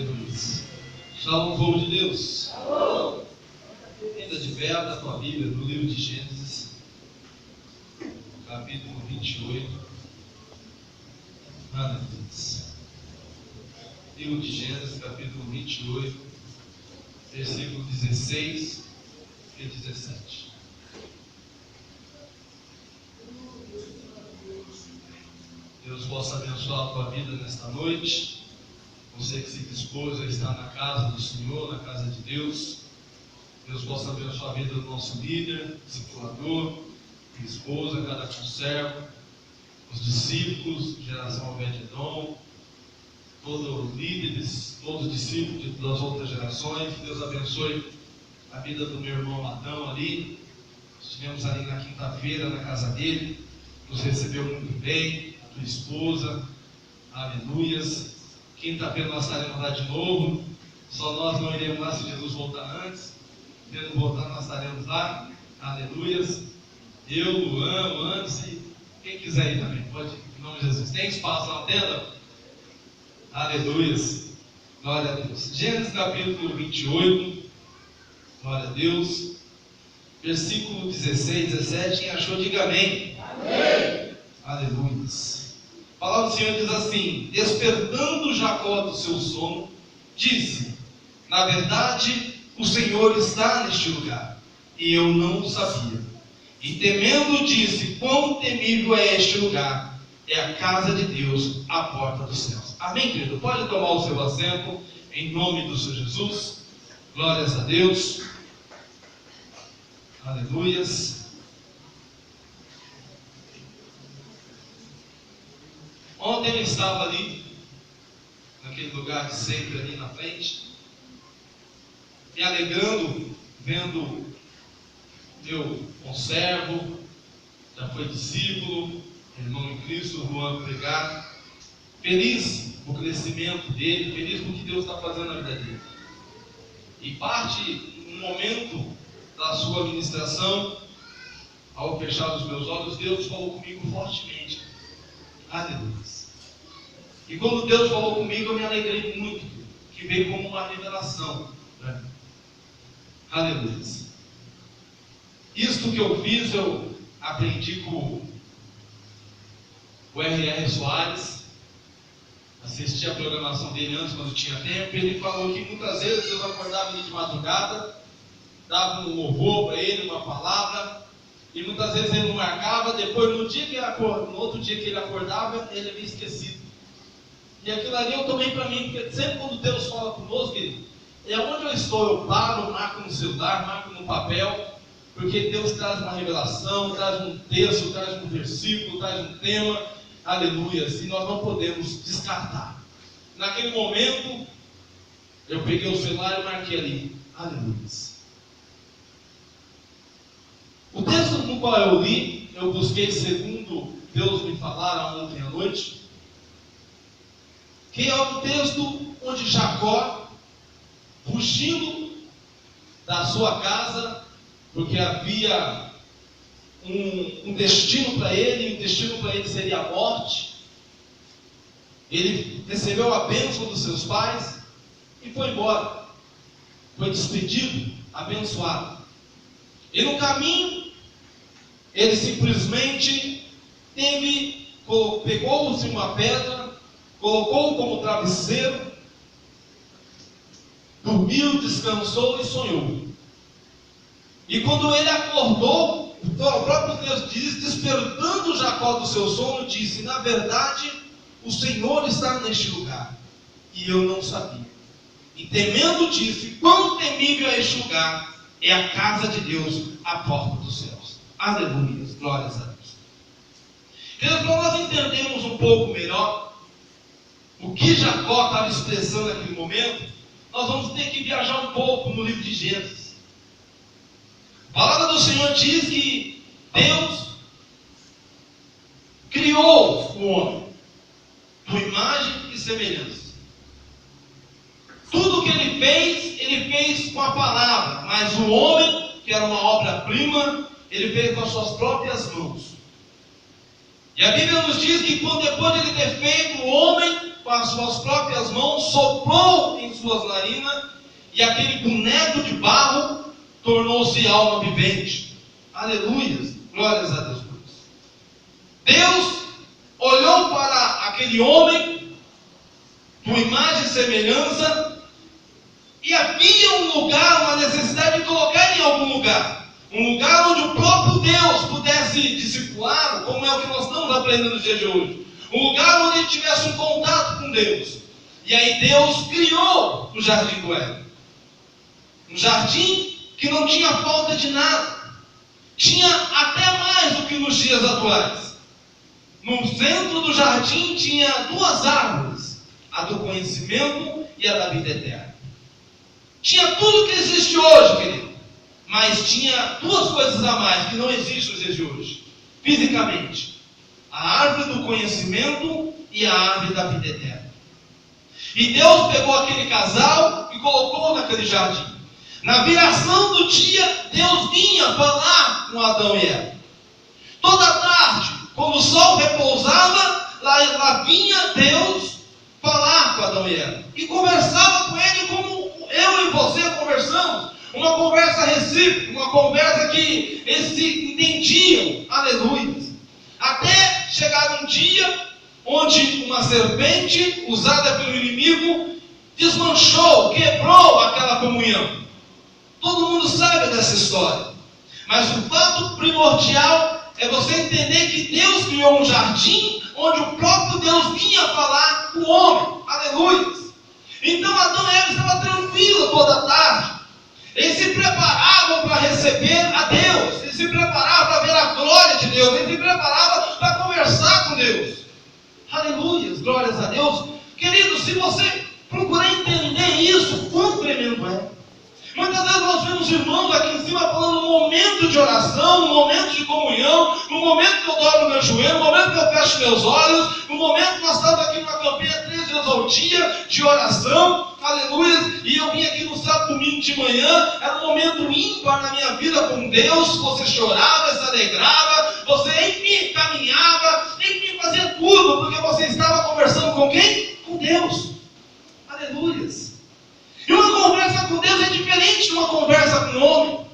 Aleluia. Shalom, povo de Deus. Shalom. Ainda de pé, abre a tua Bíblia no livro de Gênesis, capítulo 28. Aleluia. Livro de Gênesis, capítulo 28, versículo 16 e 17. Deus possa abençoar a tua vida nesta noite. Você que se dispôs a estar na casa do Senhor, na casa de Deus. Deus possa abençoar a vida do nosso líder, discipulador, esposa, cada conservo, os discípulos, geração Obed-Edom, todos os líderes, todos os discípulos das outras gerações. Que Deus abençoe a vida do meu irmão Adão ali. Estivemos ali na quinta-feira na casa dele, nos recebeu muito bem, a tua esposa, aleluias. Quinta-feira nós estaremos lá de novo, só nós não iremos lá se Jesus voltar antes. Tendo voltar nós estaremos lá, aleluias. Eu, Luan, o Anderson, quem quiser ir também, pode, em nome de Jesus. Tem espaço na tenda? Aleluias, glória a Deus. Gênesis capítulo 28, glória a Deus, versículo 16, 17. Quem achou, diga amém. Amém. Aleluias. A palavra do Senhor diz assim: despertando Jacó do seu sono, disse: na verdade, o Senhor está neste lugar, e eu não o sabia. E temendo, disse: quão temível é este lugar! É a casa de Deus, a porta dos céus. Amém, querido? Pode tomar o seu assento, em nome do Senhor Jesus. Glórias a Deus. Aleluias. Ontem eu estava ali, naquele lugar de sempre ali na frente, me alegrando, vendo meu conservo, já foi discípulo, irmão em Cristo, Juan, pregar, feliz com o crescimento dele, feliz com o que Deus está fazendo na vida dele. E parte, no momento da sua ministração, ao fechar os meus olhos, Deus falou comigo fortemente. Aleluia. E quando Deus falou comigo, eu me alegrei muito, que veio como uma revelação, né? Aleluia. Isto que eu fiz, eu aprendi com o R.R. Soares, assisti a programação dele antes, quando tinha tempo. Ele falou que muitas vezes Deus acordava ele de madrugada, dava um louvor para ele, uma palavra, e muitas vezes ele não marcava. Depois, no outro dia que ele acordava, ele havia esquecido. E aquilo ali eu tomei para mim, porque sempre quando Deus fala conosco, querido, é onde eu estou, eu paro, marco no celular, marco no papel, porque Deus traz uma revelação, traz um texto, traz um versículo, traz um tema, aleluia, e nós não podemos descartar. Naquele momento, eu peguei o celular e marquei ali, aleluia. O texto no qual eu li, eu busquei segundo Deus me falara ontem à noite, que é um texto onde Jacó, fugindo da sua casa, porque havia um destino para ele, e o destino para ele seria a morte, ele recebeu a bênção dos seus pais e foi embora, foi despedido, abençoado. E no caminho, ele simplesmente pegou-se uma pedra, colocou como travesseiro, dormiu, descansou e sonhou. E quando ele acordou, o próprio Deus diz, despertando Jacó do seu sono, disse: na verdade, o Senhor está neste lugar, e eu não sabia. E temendo, disse: quão temível é este lugar! É a casa de Deus, a porta dos céus. Aleluia, glórias a Deus. Queridos, para nós entendermos um pouco melhor o que Jacó estava expressando naquele momento, nós vamos ter que viajar um pouco no livro de Gênesis. A palavra do Senhor diz que Deus criou o homem, por imagem e semelhança. Tudo que ele fez com a palavra, mas o homem, que era uma obra-prima, ele fez com as suas próprias mãos. E a Bíblia nos diz que depois de ele ter feito o homem com as suas próprias mãos, soprou em suas narinas, e aquele boneco de barro tornou-se alma vivente. Aleluia, glórias a Deus por isso. Deus olhou para aquele homem, com imagem e semelhança, e havia um lugar, uma necessidade de colocar em algum lugar. Um lugar onde o próprio Deus pudesse discipular, como é o que nós estamos aprendendo nos dias de hoje. Um lugar onde ele tivesse um contato com Deus. E aí Deus criou o jardim do Éden. Um jardim que não tinha falta de nada. Tinha até mais do que nos dias atuais. No centro do jardim tinha duas árvores. A do conhecimento e a da vida eterna. Tinha tudo que existe hoje, querido. Mas tinha duas coisas a mais que não existem nos dias de hoje. Fisicamente. A árvore do conhecimento e a árvore da vida eterna. E Deus pegou aquele casal e colocou naquele jardim. Na viração do dia, Deus vinha falar com Adão e Eva. Toda tarde, quando o sol repousava, lá vinha Deus falar com Adão e Eva. E conversava com ele como eu e você conversamos. Uma conversa recíproca, uma conversa que eles se entendiam. Aleluia. Até chegar um dia onde uma serpente usada pelo inimigo desmanchou, quebrou aquela comunhão. Todo mundo sabe dessa história. Mas o fato primordial é você entender que Deus criou um jardim onde o próprio Deus vinha falar com o homem. Aleluia. Então Adão e Eva estavam tranquilos toda a tarde. Eles se preparavam para receber a Deus. Eles se preparavam para ver a glória de Deus. Eles se preparavam para conversar com Deus. Aleluia, glórias a Deus. Querido, se você procurar entender isso, quão tremendo é. Muitas vezes nós vemos irmãos aqui em cima falando no momento de oração, no momento de comunhão, no momento que eu dobro meu joelho, no momento que eu fecho meus olhos, no momento que nós estamos aqui numa campanha 3 vezes ao dia de oração, aleluia, e eu vim aqui no sábado, domingo de manhã, era um momento ímpar na minha vida com Deus, você chorava, se alegrava, você enfim caminhava, enfim fazia tudo, porque você estava conversando com quem? Com Deus, aleluia. E uma conversa com Deus é diferente de uma conversa com o homem.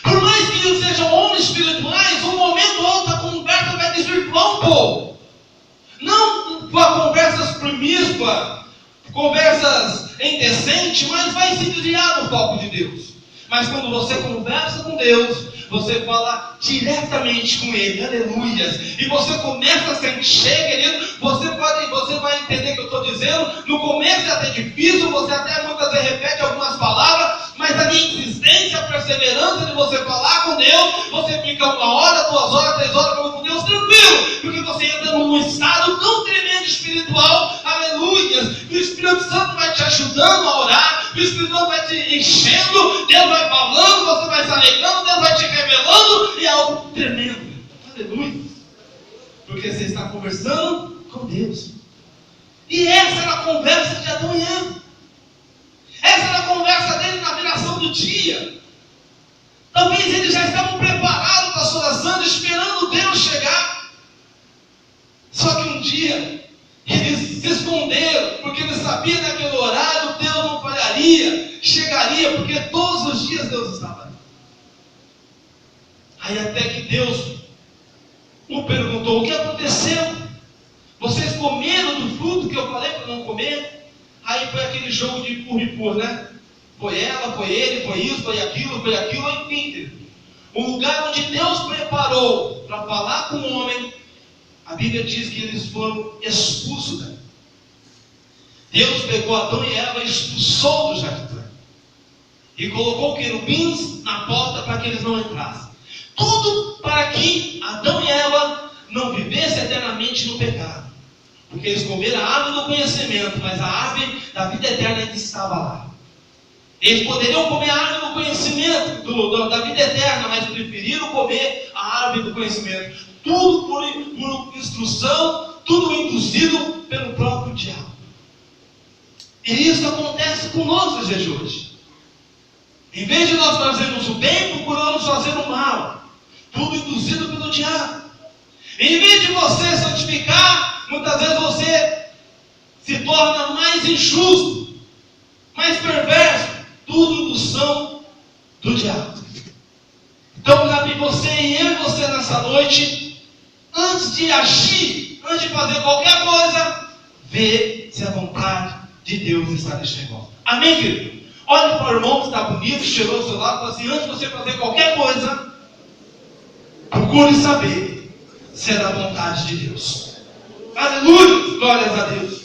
Por mais que eles sejam homens espirituais, um momento ou outro a conversa vai desvirtuar um pouco. Não para conversas promíscuas, conversas indecentes, mas vai se desviar do foco de Deus. Mas quando você conversa com Deus, você fala diretamente com Ele, aleluia. E você começa a se encher, querido. Você vai entender o que eu estou dizendo. No começo é até difícil, você até muitas vezes repete algumas palavras, mas a minha insistência, a perseverança de você falar com Deus, você fica 1 hora, 2 horas, 3 horas falando com Deus tranquilo, porque você entra num estado tão tremendo espiritual, aleluia. O Espírito Santo vai te ajudando a orar, o Espírito Santo vai te enchendo, Deus vai falando, você vai se alegrando, Deus vai te revelando, e é algo tremendo, aleluia, porque você está conversando com Deus. E essa era a conversa de Adão e Eva. Essa era a conversa dele na viração do dia. Talvez eles já estavam preparados para a sua oração, esperando Deus chegar. Só que um dia eles se esconderam, porque eles sabiam que naquele horário Deus não falharia, chegaria, porque todos os dias Deus estava ali. Aí até que Deus o perguntou: o que aconteceu? Vocês comeram do fruto que eu falei para não comer? Aí foi aquele jogo de empurra-empurra, né? Foi ela, foi ele, foi isso, foi aquilo, enfim. O lugar onde Deus preparou para falar com o homem, a Bíblia diz que eles foram expulsos dali. Deus pegou Adão e Eva e expulsou do jardim. E colocou querubins na porta para que eles não entrassem. Tudo para que Adão e Eva não vivessem eternamente no pecado. Porque eles comeram a árvore do conhecimento, mas a árvore da vida eterna ainda estava lá. Eles poderiam comer a árvore do conhecimento, da vida eterna, mas preferiram comer a árvore do conhecimento. Tudo por instrução, tudo induzido pelo próprio diabo. E isso acontece conosco nos dias de hoje. Em vez de nós fazermos o bem, procuramos fazer o mal. Tudo induzido pelo diabo. Em vez de você santificar, muitas vezes você se torna mais injusto. mais perverso, tudo indução do diabo. Então cabe você e eu e você nessa noite, antes de agir, antes de fazer qualquer coisa, ver se a vontade de Deus está neste negócio. Amém, querido? Olhe para o irmão que está bonito, cheirou o seu lado, e fala assim: antes de você fazer qualquer coisa, procure saber se é da vontade de Deus. Aleluia, glórias a Deus.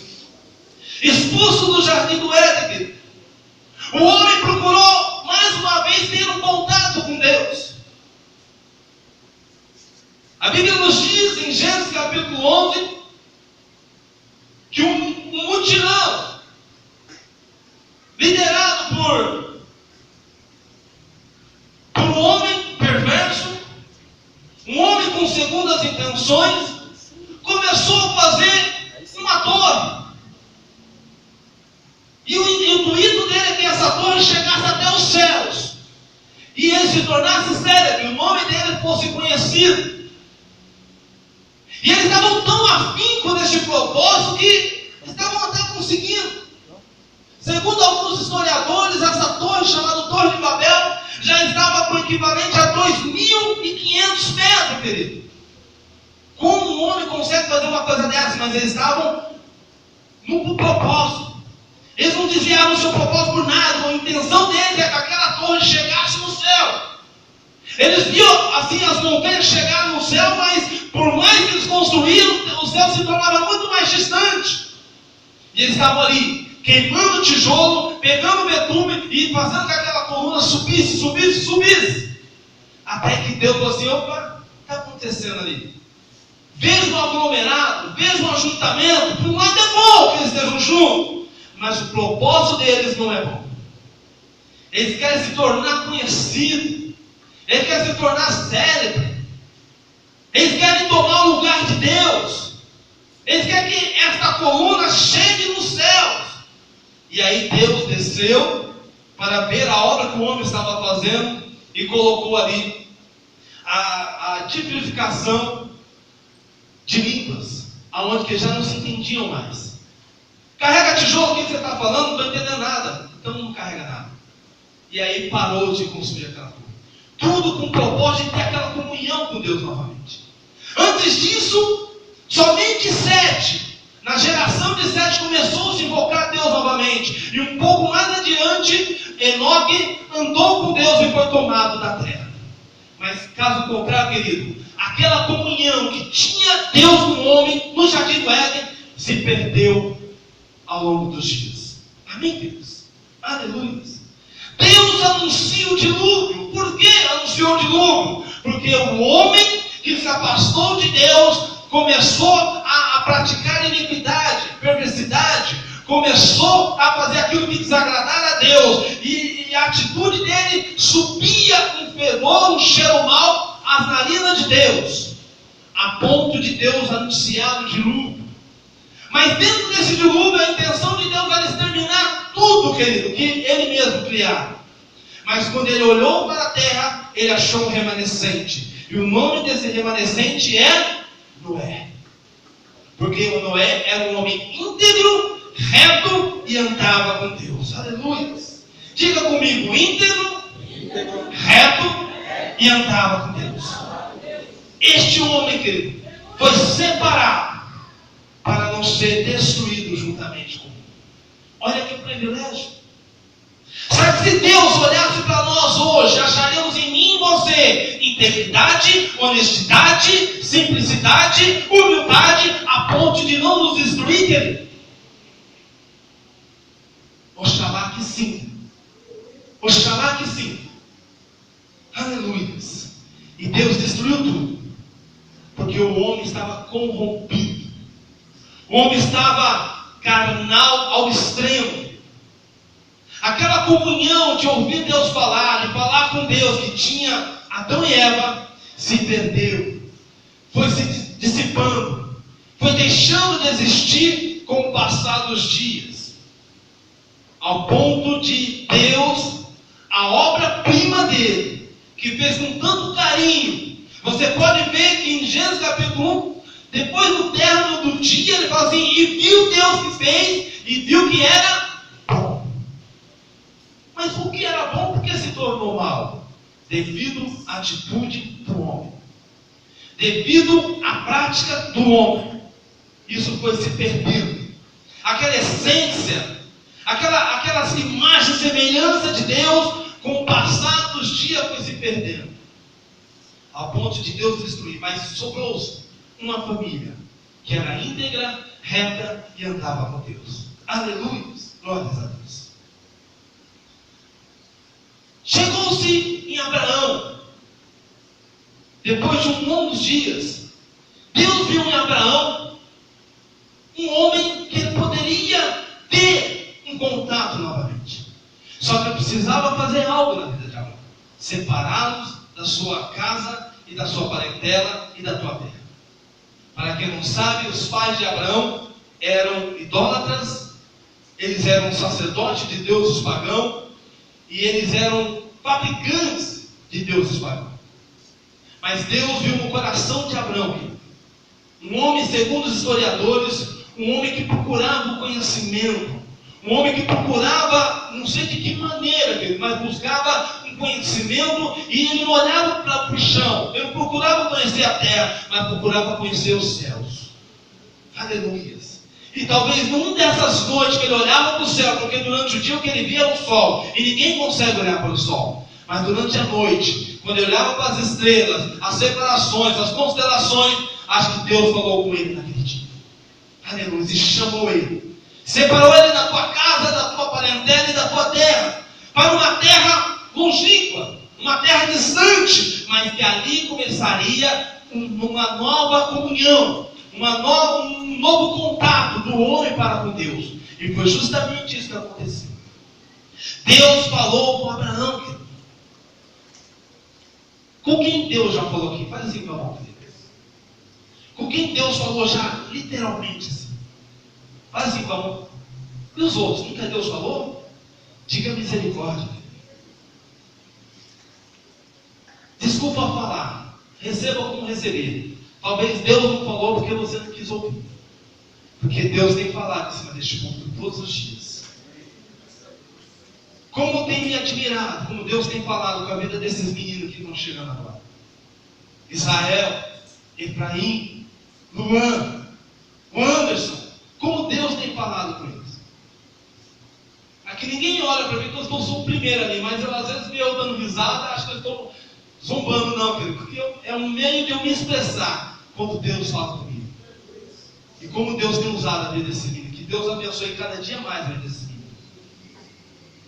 Expulso do jardim do Éden, querido, o homem procurou mais uma vez ter um contato com Deus. A Bíblia nos diz em Gênesis capítulo 11 que um mutirão liderado por um homem perverso, um homem com segundas intenções, começou a fazer uma torre. E o intuito dele é que essa torre chegasse até os céus e ele se tornasse célebre, o nome dele fosse conhecido. E eles estavam tão afinco nesse propósito que estavam até conseguindo. Segundo alguns historiadores, essa torre, chamada Torre de Babel, já estava com o equivalente a 2.500 metros, querido. Como um homem consegue fazer uma coisa dessa? Mas eles estavam no propósito. Eles não desviaram o seu propósito por nada. A intenção deles é que aquela torre chegasse no céu. Eles viam assim as montanhas chegarem no céu, mas por mais que eles construíram, o céu se tornava muito mais distante. E eles estavam ali, queimando tijolo, pegando betume e fazendo que aquela coluna subisse. Até que Deus falou assim: opa, o que está acontecendo ali? Vejo um aglomerado, vejo um ajuntamento. Por um lado é bom que eles estejam juntos, mas o propósito deles não é bom. Eles querem se tornar conhecidos. Eles querem se tornar célebre. Eles querem tomar o lugar de Deus. Eles querem que esta coluna chegue nos céus. E aí Deus desceu para ver a obra que o homem estava fazendo e colocou ali a tipificação de línguas, aonde que já não se entendiam mais. Carrega tijolo, o que você está falando? Não estou entendendo nada. Então não carrega nada. E aí parou de construir aquela coisa. Tudo com o propósito de ter aquela comunhão com Deus novamente. Antes disso, somente Sete, na geração de Sete, começou a se invocar a Deus novamente. E um pouco mais adiante, Enoque andou com Deus e foi tomado da terra. Mas caso contrário, querido, aquela comunhão que tinha Deus com o homem no jardim do Éden se perdeu ao longo dos dias. Amém, queridos? Aleluia. Deus anuncia o dilúvio. Por que anunciou o dilúvio? Porque o homem que se afastou de Deus começou a praticar iniquidade, perversidade, começou a fazer aquilo que desagradara a Deus, e a atitude dele subia um fedor, um cheiro mau às narinas de Deus, a ponto de Deus anunciar o dilúvio. Mas dentro desse dilúvio, a intenção de Deus era exterminar tudo, querido, que ele mesmo criara. Mas quando ele olhou para a terra, ele achou um remanescente. E o nome desse remanescente é Noé. Porque o Noé era um homem íntegro, reto e andava com Deus. Aleluia. Diga comigo: íntegro, reto e andava com Deus. Este homem, querido, foi separado para não ser destruído juntamente com ele. Olha que privilégio. Sabe, se Deus olhasse para nós hoje, acharíamos em mim e você integridade, honestidade, simplicidade, humildade, a ponto de não nos destruir, querido? Oxalá que sim. Oxalá que sim. Aleluia. E Deus destruiu tudo, porque o homem estava corrompido. O homem estava carnal ao extremo. Aquela comunhão de ouvir Deus falar, de falar com Deus, que tinha Adão e Eva, se perdeu. Foi se dissipando. Foi deixando de existir com o passar dos dias. Ao ponto de Deus, a obra-prima dele, que fez com tanto carinho. Você pode ver que em Gênesis capítulo 1, depois do término do dia, ele fala assim: e viu Deus que fez, e viu que era bom. Mas o que era bom, por que se tornou mal? Devido à atitude do homem. Devido à prática do homem. Isso foi se perdendo. Aquela essência, aquelas imagens, semelhança de Deus, com o passar dos dias foi se perdendo. Ao ponto de Deus destruir. Mas sobrou uma família que era íntegra, reta e andava com Deus. Aleluia. Glórias a Deus. Chegou-se em Abraão, depois de longos dias, Deus viu em Abraão um homem que ele poderia ter um contato novamente. Só que precisava fazer algo na vida de Abraão: separá-los da sua casa e da sua parentela e da tua terra. Para quem não sabe, os pais de Abraão eram idólatras, eles eram sacerdotes de deuses pagãos e eles eram fabricantes de deuses pagãos. Mas Deus viu no coração de Abraão um homem, segundo os historiadores, um homem que procurava o conhecimento, um homem que procurava, não sei de que maneira, mas buscava um conhecimento, e ele não olhava para o chão, ele procurava conhecer a terra, mas procurava conhecer os céus. Aleluia. E talvez numa dessas noites que ele olhava para o céu, porque durante o dia o que ele via era o sol, e ninguém consegue olhar para o sol, mas durante a noite, quando ele olhava para as estrelas, as separações, as constelações, acho que Deus falou com ele naquele dia. Aleluia. E chamou ele, separou ele da tua casa, da tua parentela e da tua terra, para uma terra longínqua, uma terra distante, mas que ali começaria uma nova comunhão, um novo contato do homem para com Deus. E foi justamente isso que aconteceu. Deus falou com Abraão, querido. Com quem Deus já falou aqui? Faz assim com a mão, querido. Com quem Deus falou já literalmente assim? Faz assim com a mão. E os outros? Nunca Deus falou? Diga misericórdia. Desculpa falar. Receba como receber. Talvez Deus não falou porque você não quis ouvir. Porque Deus tem falado em cima deste ponto todos os dias. Como tem me admirado, como Deus tem falado com a vida desses meninos que estão chegando agora. Israel, Efraim, Luan, o Anderson. Como Deus tem falado com eles. Aqui ninguém olha para mim, porque eu sou o primeiro ali, mas eu às vezes eu dando risada, acho que eu estou zombando, não, querido, porque é um meio de eu me expressar quando Deus fala comigo. E como Deus tem usado a vida desse menino. Que Deus abençoe cada dia mais a vida desse menino.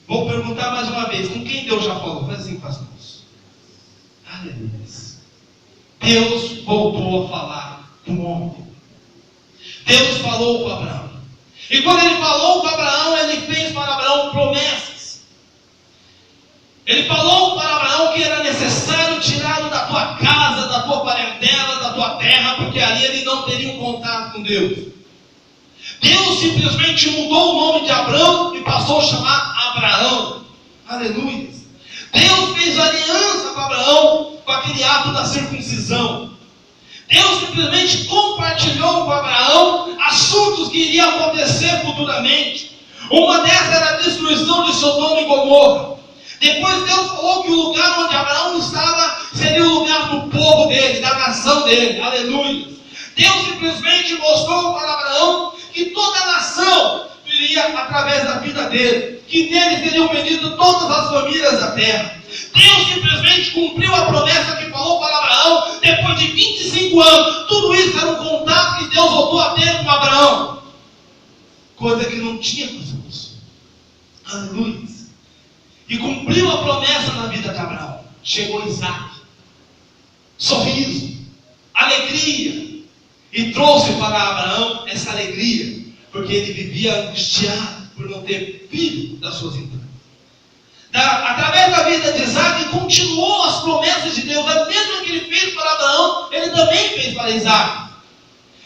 Vou perguntar mais uma vez, com quem Deus já falou? Faz assim com as mãos. Aleluia. Deus voltou a falar com o homem. Deus falou com Abraão. E quando ele falou com Abraão, ele fez para Abraão promessas. Ele falou para Abraão que era necessário tirá-lo da tua casa, da tua parentela, da tua terra, porque ali ele não teria um contato com Deus. Deus simplesmente mudou o nome de Abraão e passou a chamar Abraão. Aleluia. Deus fez aliança com Abraão com aquele ato da circuncisão. Deus simplesmente compartilhou com Abraão assuntos que iriam acontecer futuramente. Uma dessas era a destruição de Sodoma e Gomorra. Depois Deus falou que o lugar onde Abraão estava seria o lugar do povo dele, da nação dele. Aleluia. Deus simplesmente mostrou para Abraão que toda a nação viria através da vida dele, que nele seriam benditas todas as famílias da terra. Deus simplesmente cumpriu a promessa que falou para Abraão depois de 25 anos. Tudo isso era um contato que Deus voltou a ter com Abraão, coisa que não tinha com Jesus. Aleluia. E cumpriu a promessa na vida de Abraão. Chegou Isaac, sorriso, alegria, e trouxe para Abraão essa alegria, porque ele vivia angustiado por não ter filho das suas entranhas. Através da vida de Isaac, continuou as promessas de Deus. A mesma que ele fez para Abraão, ele também fez para Isaac.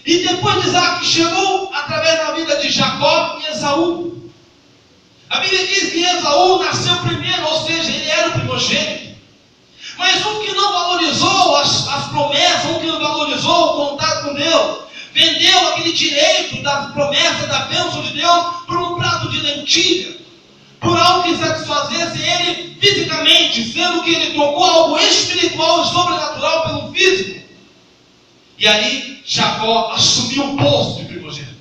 E depois de Isaac, chegou através da vida de Jacó e Esaú. A Bíblia diz que Esaú nasceu primeiro, ou seja, ele era o primogênito. Mas um que não valorizou as promessas, um que não valorizou o contato com Deus, vendeu aquele direito das promessas, da bênção de Deus, por um prato de lentilha. por algo que satisfazesse ele fisicamente, sendo que ele trocou algo espiritual e sobrenatural pelo físico. E aí Jacó assumiu o posto de primogênito.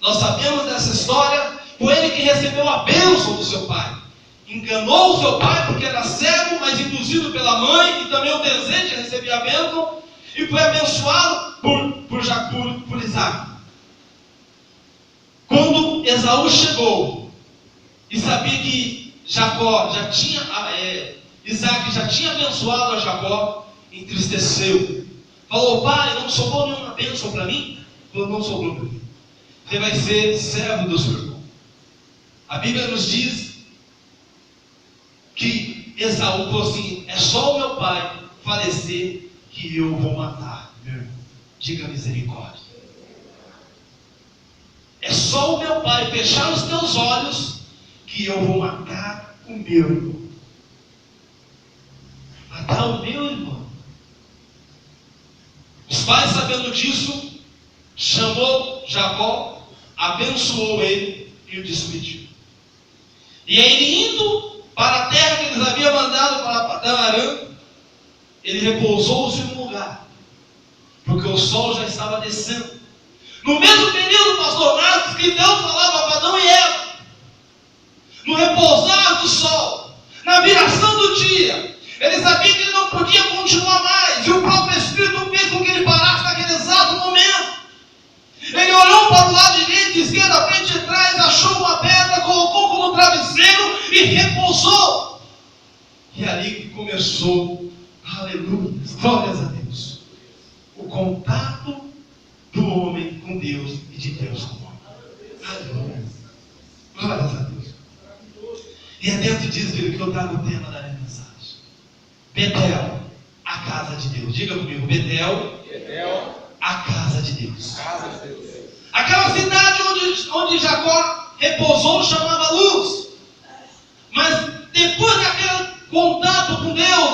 Nós sabemos dessa história. Foi ele que recebeu a bênção do seu pai. Enganou o seu pai porque era cego, mas induzido pela mãe, e também o desejo de receber a bênção, e foi abençoado por Isaac. Quando Esaú chegou e sabia que Isaac já tinha abençoado a Jacó, entristeceu. Falou: pai, não sobrou nenhuma bênção para mim? Falou: não sobrou para mim. Você vai ser servo do seu irmão. A Bíblia nos diz que Esaú falou assim: é só o meu pai falecer que eu vou matar. Meu irmão, diga misericórdia. É só o meu pai fechar os teus olhos que eu vou matar o meu irmão. Matar o meu irmão. Os pais, sabendo disso, chamou Jacó, abençoou ele e o despediu. E aí, ele indo para a terra que eles haviam mandado para Padã-Arã, ele repousou-se em um lugar, porque o sol já estava descendo. No mesmo período, pastor Marcos, que Deus falava para Adão e Eva, no repousar do sol, na viração do dia, ele sabia que ele não podia continuar mais, e o próprio Espírito fez com que ele parasse naquele exato momento. Ele olhou para o lado direito, esquerda, frente e trás, achou uma pedra, colocou como travesseiro e repousou. E ali que começou, aleluia, glórias a Deus, o contato do homem com Deus e de Deus com o homem. Aleluia, glórias a Deus. E é dentro disso que eu trago o tema da minha mensagem. Betel, a casa de Deus. Diga comigo: Betel, a casa de Deus. Aquela cidade onde Jacó repousou chamava Luz. Mas depois daquele contato com Deus,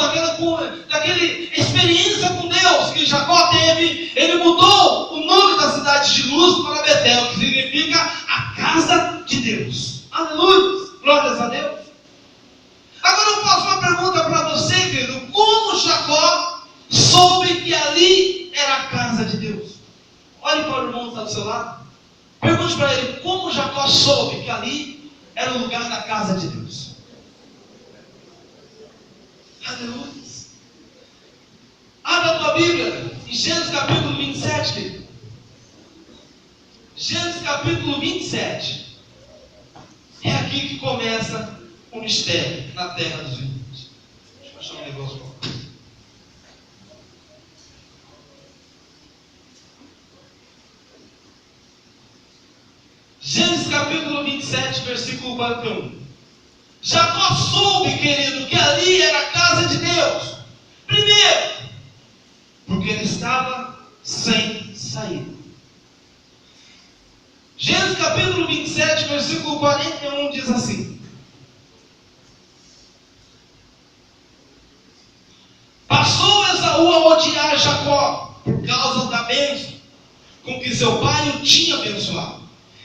daquela experiência com Deus que Jacó teve, ele mudou o nome da cidade de Luz para Betel, que significa a casa de Deus. Aleluia, glórias a Deus. Agora eu faço uma pergunta para você, querido: como Jacó soube que ali era a casa de Deus? Olhe para o irmão que está do seu lado. Pergunte para ele: como Jacó soube que ali era o lugar da casa de Deus? Aleluia. Abra a tua Bíblia em Gênesis capítulo 27, querido. Gênesis capítulo 27. É aqui que começa o mistério na terra dos viventes. Deixa eu achar um negócio para você. Gênesis capítulo 27, versículo 41. Jacó soube, querido, que ali era a casa de Deus. Primeiro, porque ele estava sem saída. Gênesis capítulo 27, versículo 41 diz assim: passou Esaú a odiar Jacó por causa da bênção com que seu pai o tinha abençoado,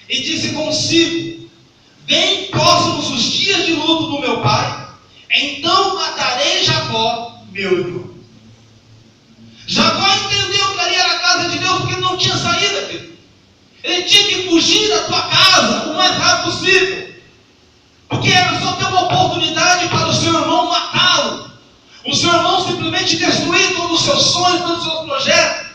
e disse consigo: bem próximos os dias de luto do meu pai, então matarei Jacó, meu irmão. Jacó entendeu que ali era a casa de Deus porque ele não tinha saída, querido. Ele tinha que fugir da tua casa o mais rápido possível, porque era só ter uma oportunidade para o seu irmão matá-lo, o seu irmão simplesmente destruir todos os seus sonhos, todos os seus projetos.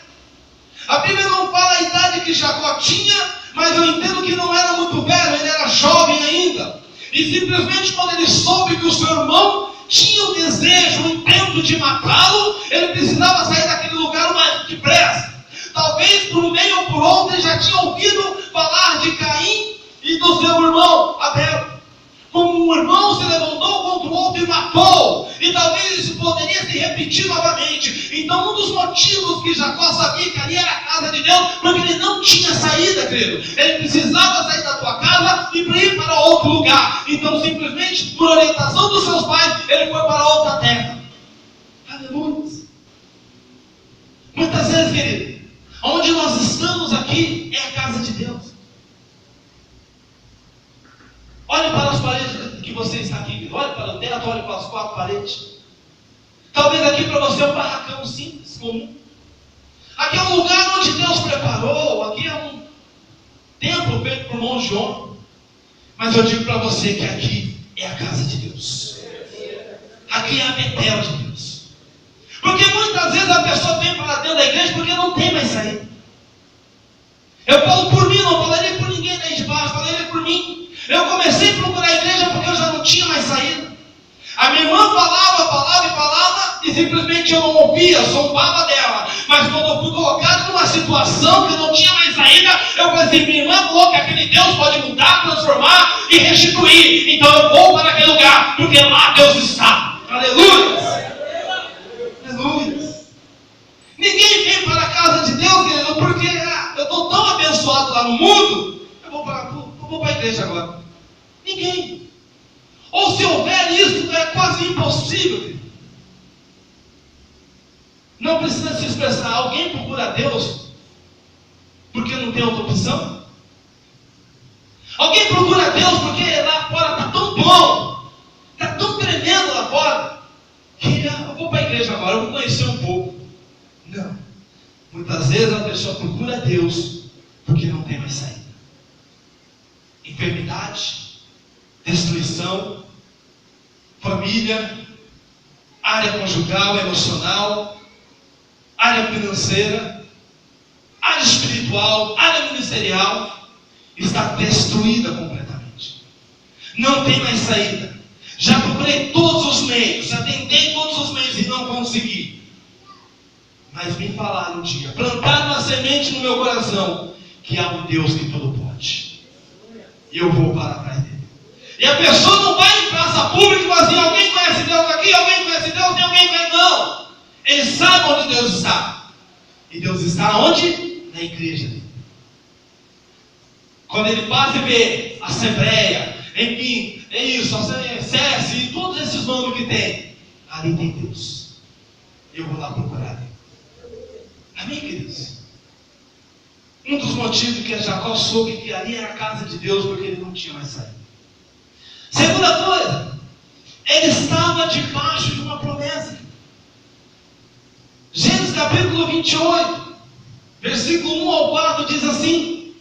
A Bíblia não fala a idade que Jacó tinha, mas eu entendo que não era muito velho, ele era jovem ainda. E simplesmente quando ele soube que o seu irmão tinha o desejo, o intento de matá-lo, ele precisava sair daquele lugar o mais depressa. Talvez por um meio ou por outro ele já tinha ouvido falar de Caim e do seu irmão Abel. Como um irmão se levantou contra o outro e matou. E talvez isso poderia se repetir novamente. Então um dos motivos que Jacó sabia que ali era a casa de Deus, porque ele não tinha saída, querido. Ele precisava sair da tua casa e ir para outro lugar. Então simplesmente, por orientação dos seus pais, ele foi para outra terra. Aleluia. Muitas vezes, querido, onde nós estamos aqui é a casa de Deus. Olhe para as paredes que você está aqui. Olhe para o teto, olhe para as quatro paredes. Talvez aqui para você é um barracão simples, comum. Aqui é um lugar onde Deus preparou. Aqui é um templo feito por mãos de homem. Mas eu digo para você que aqui é a casa de Deus. Aqui é a Betel de Deus. Porque muitas vezes a pessoa vem para dentro da igreja porque não tem mais saída. Eu falo por mim, não falaria por ninguém daí de baixo, falaria por mim. Eu comecei a procurar a igreja porque eu já não tinha mais saída. A minha irmã falava e simplesmente eu não ouvia, zombava dela. Mas quando eu fui colocado numa situação que eu não tinha mais saída, eu falei assim, minha irmã falou que aquele Deus pode mudar, transformar e restituir. Então eu vou para aquele lugar, porque lá Deus está. Aleluia! Aleluia! Ninguém vem para a casa de Deus, querido, porque eu estou tão abençoado lá no mundo, eu vou para a igreja agora. Ninguém. Ou se houver isso, é quase impossível. Não precisa se expressar. Alguém procura a Deus porque não tem outra opção? Alguém procura a Deus porque lá fora está tão bom, está tão tremendo lá fora, que eu vou para a igreja agora, eu vou conhecer um pouco. Não. Muitas vezes a pessoa procura a Deus porque não tem mais saída. Enfermidade, destruição, família, área conjugal, emocional, área financeira, área espiritual, área ministerial, está destruída completamente. Não tem mais saída. Já procurei todos os meios, já tentei todos os meios e não consegui. Mas me falaram um dia, plantaram uma semente no meu coração, que há um Deus que tudo pode. E eu vou para trás dele. E a pessoa não vai em praça pública e fala assim, alguém conhece Deus aqui, alguém conhece Deus, tem alguém conhece, não. Ele sabe onde Deus está. E Deus está onde? Na igreja dele. Quando ele passa e vê Assembleia, enfim, é isso, CS e todos esses nomes que tem, ali tem Deus. Eu vou lá procurar ele. Amém, queridos? Um dos motivos que Jacó soube que ali era a casa de Deus, porque ele não tinha mais saída. Segunda coisa, ele estava debaixo de uma promessa. Gênesis capítulo 28, versículo 1 ao 4 diz assim: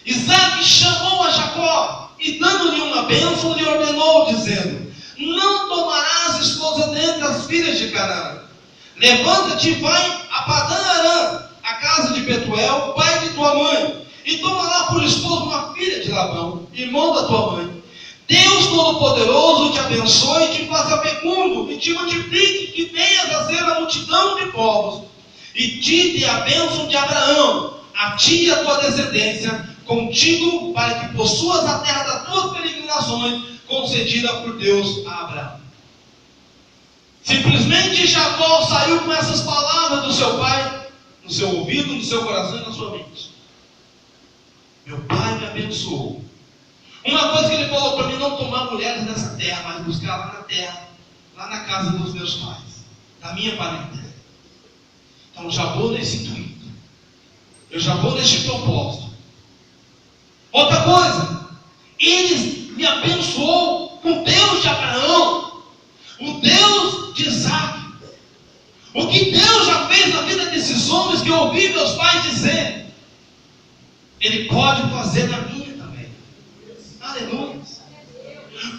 Isaac chamou a Jacó e dando-lhe uma bênção lhe ordenou, dizendo: não tomarás esposa dentre as filhas de Canaã. Levanta-te e vai a Padã-Arã, a casa de Betuel, pai de tua mãe, e toma lá por esposa uma filha de Labão, irmão da tua mãe. Deus Todo-Poderoso te abençoe e te faça fecundo, e te multiplique, que venhas a ser a multidão de povos, e te dê a bênção de Abraão, a ti e a tua descendência, contigo, para que possuas a terra das tuas peregrinações, concedida por Deus a Abraão. Simplesmente Jacó saiu com essas palavras do seu pai, no seu ouvido, no seu coração e na sua mente. Meu pai me abençoou. Uma coisa que ele falou para mim, não tomar mulheres nessa terra, mas buscar lá na terra, lá na casa dos meus pais, da minha parentela. Então já vou nesse intuito. Eu já vou neste propósito. Outra coisa, ele me abençoou com Deus de Abraão, o Deus de Isaac. O que Deus já fez na vida desses homens que eu ouvi meus pais dizer, Ele pode fazer na minha também. Aleluia.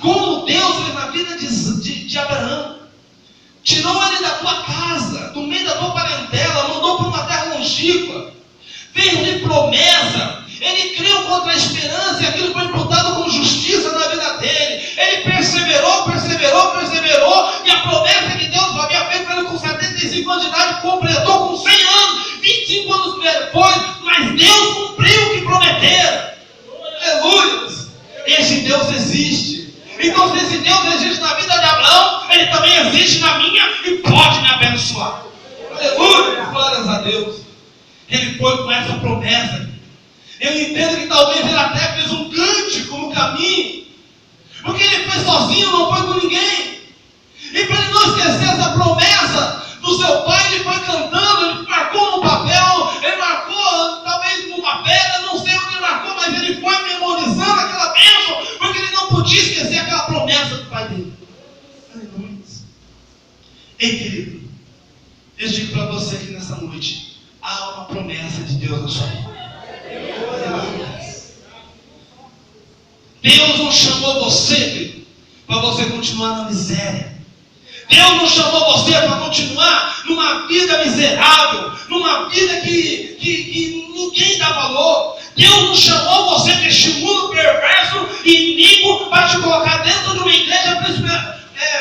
Como Deus fez na vida de Abraão, tirou ele da tua casa, do meio da tua parentela, mandou para uma terra longínqua, fez-lhe promessa. Ele creu contra a esperança e aquilo foi imputado com justiça na vida dele. Ele perseverou, e a promessa que Deus havia feito para ele com 75 anos de idade, completou com 100 anos, 25 anos depois, mas Deus cumpriu o que prometera. Aleluia! Esse Deus existe. Então, se esse Deus existe na vida de Abraão, Ele também existe na minha e pode me abençoar. Aleluia! Glórias a Deus. Ele foi com essa promessa. Eu entendo que talvez ele até fez um cântico no caminho, porque ele foi sozinho, não foi com ninguém. E para ele não esquecer essa promessa do seu pai, ele foi cantando, ele marcou no papel, ele marcou talvez numa pedra, não sei o que ele marcou, mas ele foi memorizando aquela bênção, porque ele não podia esquecer aquela promessa. promessa do pai dele. Aleluia. Ei, querido, eu digo para você que nessa noite há uma promessa de Deus na sua vida. Aleluia. Deus não chamou você para você continuar na miséria. Deus não chamou você para continuar numa vida miserável, numa vida que ninguém dá valor. Deus não chamou você para este mundo perverso e iníquo para te colocar dentro de uma igreja,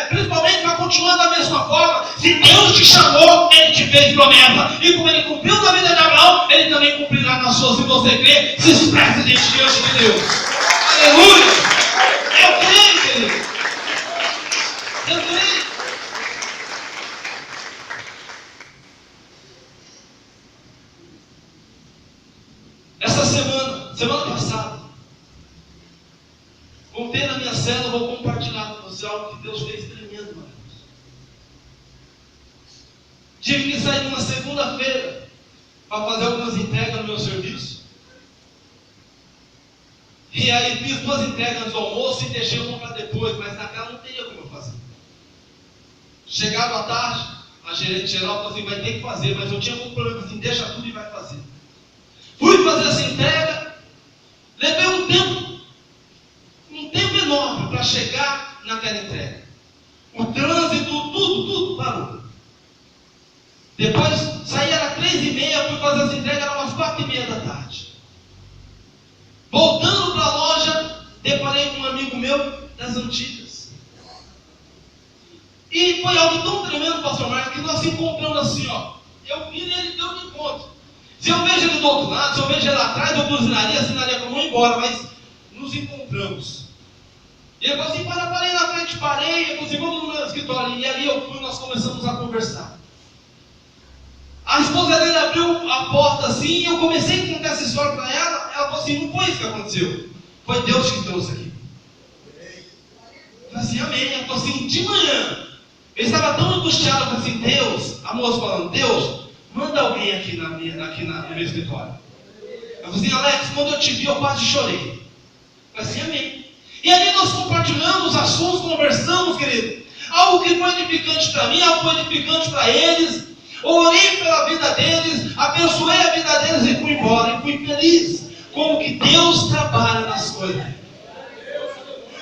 principalmente para continuar da mesma forma. Se Deus te chamou, Ele te fez promessa. E como Ele cumpriu na vida de Abraão, Ele também cumprirá na sua. Se você crê, se expresse diante de Deus. Aleluia! Eu creio, querido. Eu creio. Essa semana passada, voltei na minha cela, vou compartilhar com você algo que Deus fez tremendo, meu Deus. Tive que sair numa segunda-feira para fazer algumas entregas no meu serviço. E aí fiz 2 entregas do almoço e deixei uma para depois, mas naquela não teria como eu fazer. Chegava à tarde, a gerente geral falou assim, vai ter que fazer, mas eu tinha um problema assim, deixa tudo e vai fazer. Fui fazer essa entrega, levei um tempo enorme para chegar naquela entrega. O trânsito, tudo parou. Depois saí, era 3h30, fui fazer essa entrega, era umas 4h30 da tarde. Voltando para a loja, deparei com um amigo meu das antigas. E foi algo tão tremendo, pastor Marcos, que nós se encontramos assim, ó. Eu vi e ele deu de encontro. Se eu vejo ele do outro lado, se eu vejo ele lá atrás, eu buzinaria, assinaria para não ir embora, mas nos encontramos. E ele falou assim, parei na frente, parei, ele falou assim, vamos no meu escritório. E ali eu fui, nós começamos a conversar. A esposa dele abriu a porta assim, e eu comecei a contar essa história para ela. Ela falou assim, não foi isso que aconteceu, foi Deus que trouxe aqui. Eu falei assim, amém. Ela falou assim, de manhã, eu estava tão angustiado, eu falei assim, Deus, a moça falando, Deus, manda alguém aqui no meu escritório. Eu falei assim, Alex, quando eu te vi, eu quase chorei. Eu falei assim, amém. E ali nós compartilhamos assuntos, conversamos, querido. Algo que foi edificante para mim, algo que foi edificante para eles. Orei pela vida deles, abençoei a vida deles e fui embora. E fui feliz. Como que Deus trabalha nas coisas.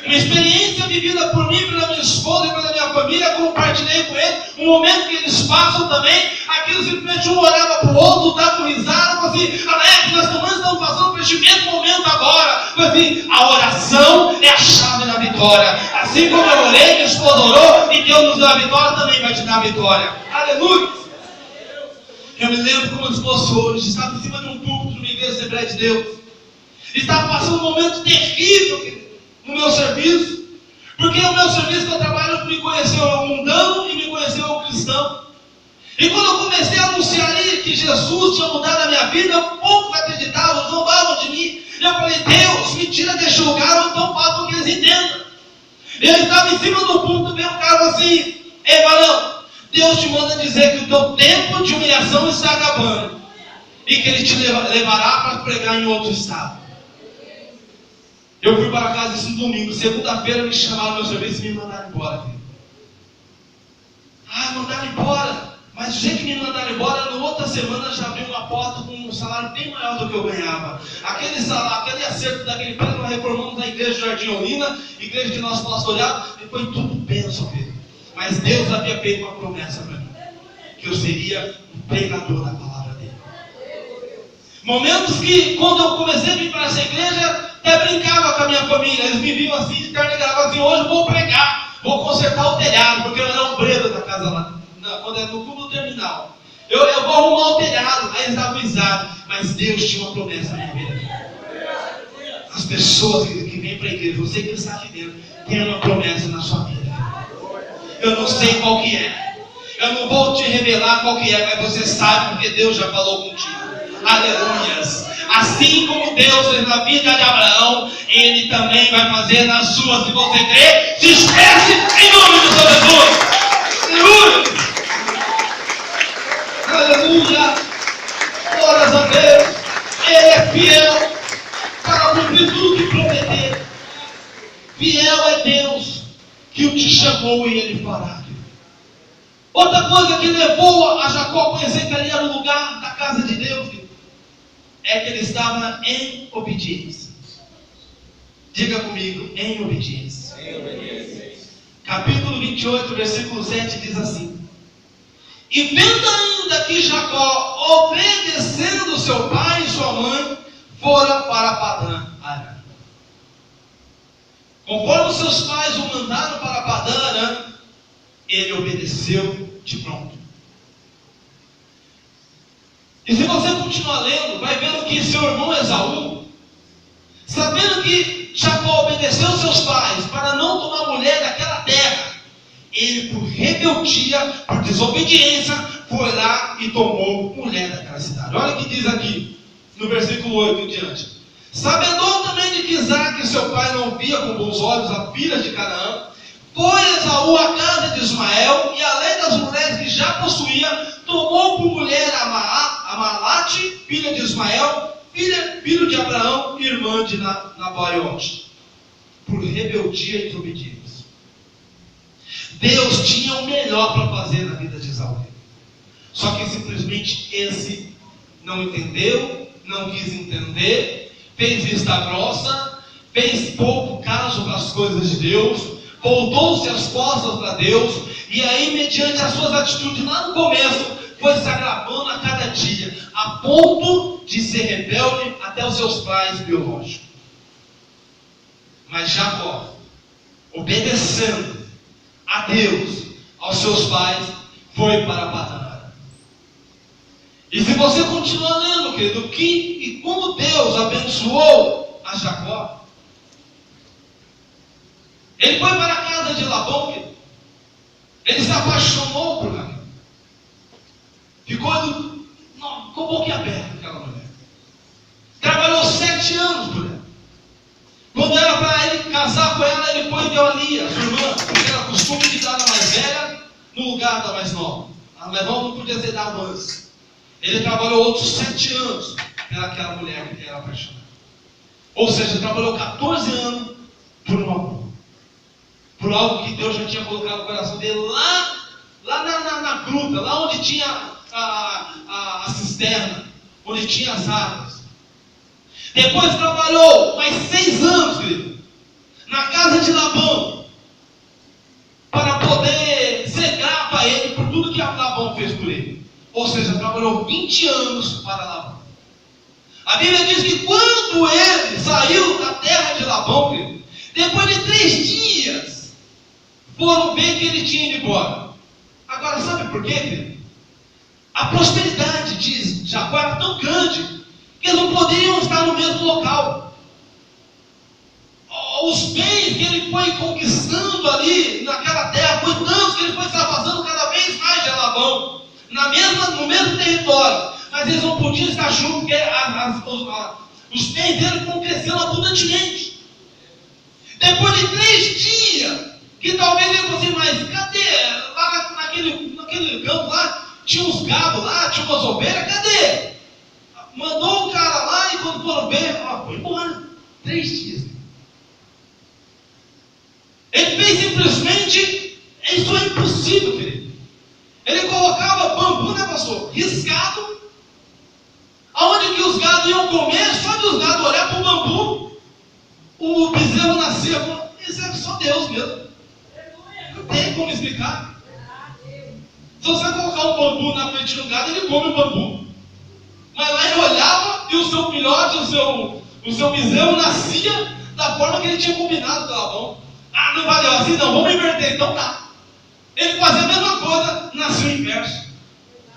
Uma experiência vivida por mim, pela minha esposa e pela minha família, compartilhei com eles, um momento que eles passam também, aquilo simplesmente um olhava para o outro, dava risada, falava assim, Alex, nós também estamos passando por este mesmo momento agora. Falei assim, a oração é a chave da vitória. Assim como eu orei, minha esposa orou, e Deus nos deu a vitória, também vai te dar a vitória. Aleluia! Eu me lembro como se fosse hoje, estava em cima de um púlpito de uma igreja Assembleia de Deus. Estava passando um momento terrível, no meu serviço, porque o meu serviço que eu trabalho me conheceu o mundano e me conheceu o cristão. E quando eu comecei a anunciar ali que Jesus tinha mudado a minha vida, poucos acreditavam, zombavam de mim. E eu falei, Deus, me tira deste lugar, ou então faça o que eles entendam. Ele estava em cima do púlpito, veio um cara assim, ei varão, Deus te manda dizer que o teu tempo de humilhação está acabando, e que Ele te levará para pregar em outro estado. Eu fui para casa esse domingo, segunda-feira me chamaram no meu serviço e me mandaram embora. Filho. Mandaram embora. Mas o jeito que me mandaram embora, na outra semana já abriu uma porta com um salário bem maior do que eu ganhava. Aquele salário, aquele acerto daquele prédio, nós reformamos a igreja de Jardim Olina, igreja que nós pastoreávamos, e foi tudo bênção, filho. Mas Deus havia feito uma promessa para mim, que eu seria um pregador da palavra dele. Momentos que, quando eu comecei a vir para essa igreja, até brincava com a minha família, eles me viam assim de carne e gravata, assim, hoje eu vou pregar, vou consertar o telhado, porque eu era obreiro da casa lá, quando era no clube do terminal. Eu vou arrumar o telhado, aí eles davam risada, mas Deus tinha uma promessa na minha vida. As pessoas que vêm para a igreja, você que está aqui dentro, tem uma promessa na sua vida. Eu não sei qual que é, eu não vou te revelar qual que é, mas você sabe porque Deus já falou contigo. Aleluias. Assim como Deus fez na vida de Abraão, Ele também vai fazer nas suas. Se você crê, se esquece em nome do Senhor Jesus. Aleluia. Aleluia. Glórias a Deus. Ele é fiel para cumprir tudo que prometeu. Fiel é Deus que o te chamou e ele fará. Outra coisa que levou a Jacó a conhecer que ali era o lugar da casa de Deus, é que ele estava em obediência. Diga comigo, em obediência. Em obediência. Capítulo 28, versículo 7 diz assim: e vendo ainda que Jacó, obedecendo seu pai e sua mãe, fora para Padã Arã. Conforme seus pais o mandaram para Padã Arã, ele obedeceu de pronto. E se você continuar lendo, vai vendo que seu irmão Esaú, sabendo que Jacó obedeceu seus pais para não tomar mulher daquela terra, ele, por rebeldia, por desobediência, foi lá e tomou mulher daquela cidade. Olha o que diz aqui, no versículo 8 em diante. Sabedor também de que Isaque, seu pai, não via com bons olhos a filha de Canaã, foi Esaú à casa de Ismael, e além das mulheres que já possuía, tomou por mulher Amalate, filha de Ismael, filho de Abraão, irmã de Nabaiote, por rebeldia e desobediência. Deus tinha o melhor para fazer na vida de Esaú. Só que simplesmente esse não entendeu, não quis entender, fez vista grossa, fez pouco caso para as coisas de Deus, voltou-se as costas para Deus, e aí, mediante as suas atitudes lá no começo, foi se agravando a cada dia, a ponto de ser rebelde até os seus pais biológicos. Mas Jacó, obedecendo a Deus, aos seus pais, foi para Padã Arã. E se você continuar lendo, querido, e como Deus abençoou a Jacó, ele foi para a casa de Labão, querido. Ele se apaixonou por Raquel. Ficou boquiaberto com aquela mulher. Trabalhou 7 anos por ela. Quando era para ele casar com ela, ele foi e deu a Lia, sua irmã, porque era costume de dar a mais velha no lugar da mais nova. A mais nova não podia ser dada antes. Ele trabalhou outros 7 anos pelaquela mulher que ele era apaixonado. Ou seja, trabalhou 14 anos por um amor. Por algo que Deus já tinha colocado no coração dele lá na gruta, lá onde tinha a cisterna, onde tinha as águas. Depois trabalhou mais 6 anos, querido, na casa de Labão, para poder ser grato a ele por tudo que Labão fez por ele. Ou seja, trabalhou 20 anos para Labão. A Bíblia diz que quando ele saiu da terra de Labão, querido, depois de 3 dias, foram ver que ele tinha ido embora. Agora, sabe por quê, querido? A prosperidade de Jacó era tão grande que eles não poderiam estar no mesmo local. Os bens que ele foi conquistando ali naquela terra, foi tantos que ele foi se afastando cada vez mais de Labão, no mesmo território. Mas eles não podiam estar juntos, porque os bens dele foram crescendo abundantemente. Depois de 3 dias, que talvez ele fosse mais, cadê? Lá naquele campo lá, tinha uns gados lá, tinha umas ovelhas, cadê? Mandou um cara lá e quando foram ver, foi embora. 3 dias. Ele fez simplesmente, isso é impossível, querido. Ele colocava bambu, né, pastor? Riscado. Aonde que os gados iam comer, só de os gados olhar para o bambu, o bezerro nascia. Isso é só Deus mesmo. Não tem como explicar. Se você colocar um bambu na frente do gado, ele come o bambu. Mas lá ele olhava e o seu filhote, o seu bezerro nascia da forma que ele tinha combinado com o Labão. Ah, não valeu assim não, vamos inverter, então tá. Ele fazia a mesma coisa, nasceu o inverso.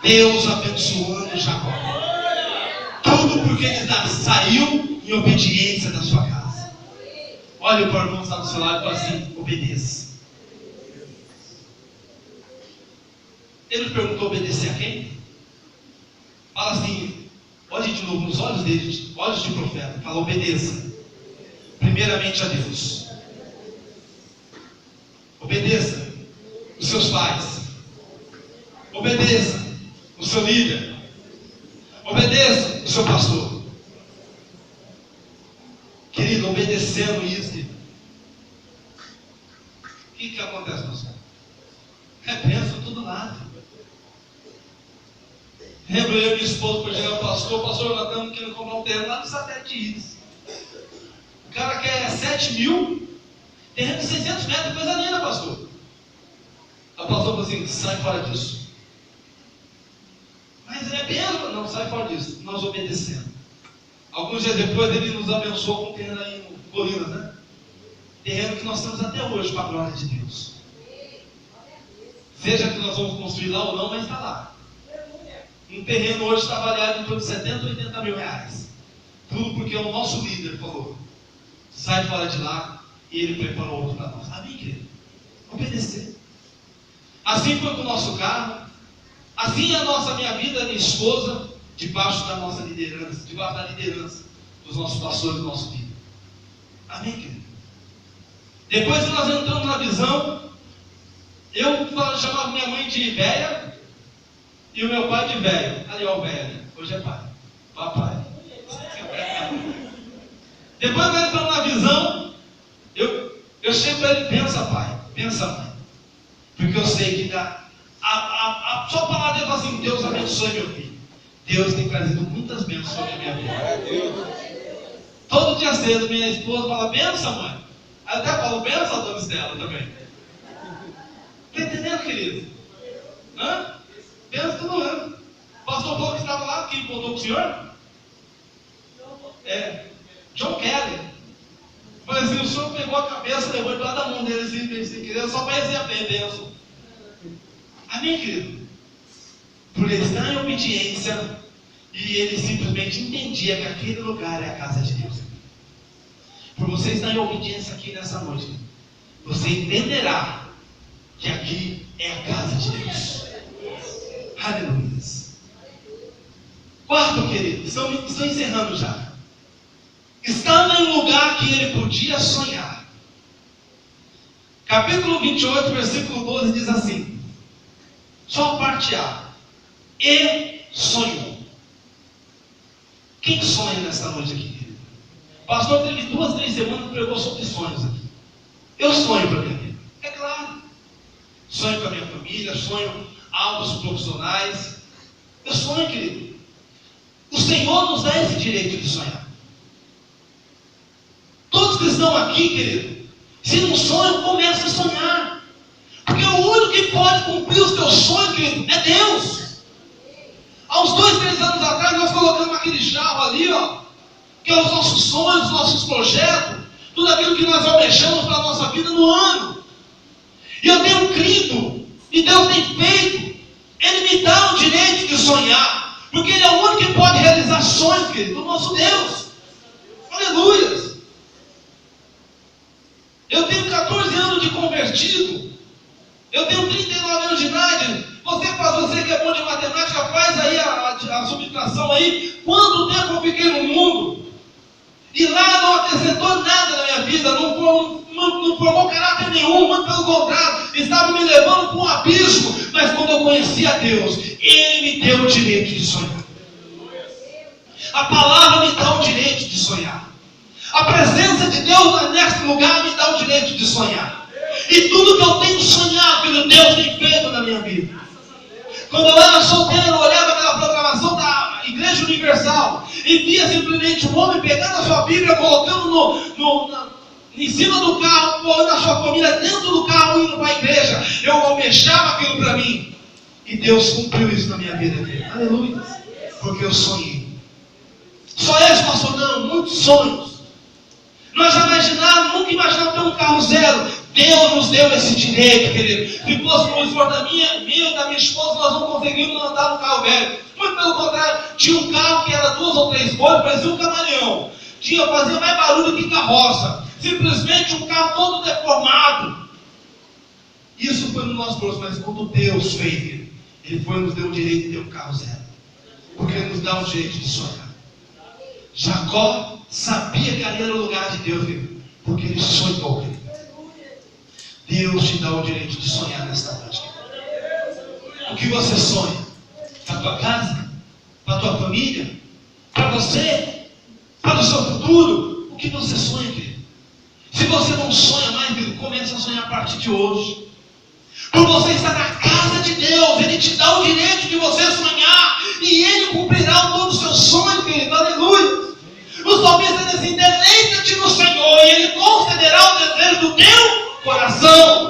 Deus abençoando Jacó. Tudo porque ele saiu em obediência da sua casa. Olha para o irmão que está do seu lado e fala assim: obedeça. Ele perguntou obedecer a quem? Fala assim, olhe de novo nos olhos dele, olhos de profeta. Fala, obedeça. Primeiramente a Deus. Obedeça os seus pais. Obedeça o seu líder. Obedeça o seu pastor. Querido, obedecendo isso, que acontece, pastor? É bênção todo lado. Lembro eu e minha esposa, por exemplo, pastor, nós estamos querendo comprar um terreno lá no Satélite Íris. O cara quer 7 mil, terreno de 600 metros, coisa linda, pastor. A pastor falou assim, sai fora disso. Mas é bênção, não, sai fora disso. Nós obedecemos. Alguns dias depois ele nos abençoou com um terreno aí em Colinas, né? Terreno que nós temos até hoje para a glória de Deus. Seja que nós vamos construir lá ou não, mas está lá. Um terreno hoje está avaliado em torno de 70, 80 mil reais. Tudo porque o nosso líder falou, sai fora de lá, e ele preparou outro para nós. Amém, querido? Obedecer. Assim foi com o nosso carro. Assim é a minha vida, minha esposa, debaixo da nossa liderança, debaixo da liderança dos nossos pastores do nosso líder. Amém, querido? Depois que nós entramos na visão, eu chamava minha mãe de véia e o meu pai de velho. Ali, ó, o velho ali. Hoje é pai. Papai. Depois que nós entramos na visão, eu chego para ele, pensa, pai, pensa, mãe. Porque eu sei que dá. Só palavra dele fala assim, Deus abençoe meu filho. Deus tem trazido muitas bênçãos sobre a minha vida. Todo dia cedo minha esposa fala, benção, mãe. Aí eu até falo, benção a dona Estela também. Está entendendo, querido? Hã? Benção todo ano. O pastor Paulo que estava lá, quem voltou com o senhor? John Kelly. Falei assim, o senhor pegou a cabeça, levou debaixo da mão dele assim, sem querer, só para receber benção. Amém, querido? Por ele estar em obediência, e ele simplesmente entendia que aquele lugar é a casa de Deus. Por você estar em obediência aqui nessa noite, você entenderá que aqui é a casa de Deus. Aleluia. Quarto, querido, estou encerrando já. Estava em um lugar que ele podia sonhar. Capítulo 28, versículo 12 diz assim, só a parte A. E sonhou. Quem sonha nessa noite aqui, querido? O pastor teve 2, 3 semanas que pregou sobre sonhos aqui. Eu sonho para a minha vida. É claro. Sonho com a minha família, sonho alvos profissionais. Eu sonho, querido. O Senhor nos dá esse direito de sonhar. Todos que estão aqui, querido, se não sonham, comece a sonhar. Porque o único que pode cumprir os teus sonhos, querido, é Deus. Há uns 2, 3 anos atrás, nós colocamos aquele jarro ali, ó, que é os nossos sonhos, os nossos projetos, tudo aquilo que nós almejamos para a nossa vida no ano. E eu tenho crido, e Deus tem feito, Ele me dá o direito de sonhar, porque Ele é o único que pode realizar sonhos, querido, do nosso Deus. Aleluia! Eu tenho 14 anos de convertido, eu tenho 39 anos de idade. Você que é bom de matemática, faz aí a subtração aí. Quanto tempo eu fiquei no mundo? E lá não acrescentou nada na minha vida, não formou caráter nenhum, muito pelo contrário, estava me levando para um abismo. Mas quando eu conheci a Deus, Ele me deu o direito de sonhar. A palavra me dá o direito de sonhar. A presença de Deus nesse lugar me dá o direito de sonhar. E tudo que eu tenho sonhado, filho, Deus tem feito na minha vida. Quando eu era solteiro, eu olhava aquela programação da Igreja Universal e via simplesmente um homem pegando a sua Bíblia, colocando em cima do carro, pondo a sua família dentro do carro, indo para a igreja. Eu almejava aquilo para mim. E Deus cumpriu isso na minha vida. Aleluia. Porque eu sonhei. Só esse, pastor? Não, muitos sonhos. Nós já imaginávamos, nunca imaginávamos ter um carro zero. Deus nos deu esse direito, querido. Se fosse no esforço da minha e da minha esposa, nós não conseguiríamos andar no carro velho. Muito pelo contrário, tinha um carro que era 2 ou 3 bolhas, parecia um camaleão. Fazia mais barulho que carroça. Simplesmente um carro todo deformado. Isso foi no nosso bolso, mas quando Deus fez, Ele nos deu o direito de ter um carro zero. Porque Ele nos dá o direito de sonhar. Jacó sabia que ali era o lugar de Deus, querido, porque ele sonhou, querido. Deus te dá o direito de sonhar nesta noite. O que você sonha? Para a tua casa? Para a tua família? Para você? Para o seu futuro? O que você sonha, querido? Se você não sonha mais, querido, começa a sonhar a partir de hoje. Por você estar na casa de Deus, Ele te dá o direito de você sonhar, e Ele cumprirá todos os seus sonhos, querido, aleluia. O salmista diz assim: deleita-te no Senhor, e Ele concederá o desejo do teu coração.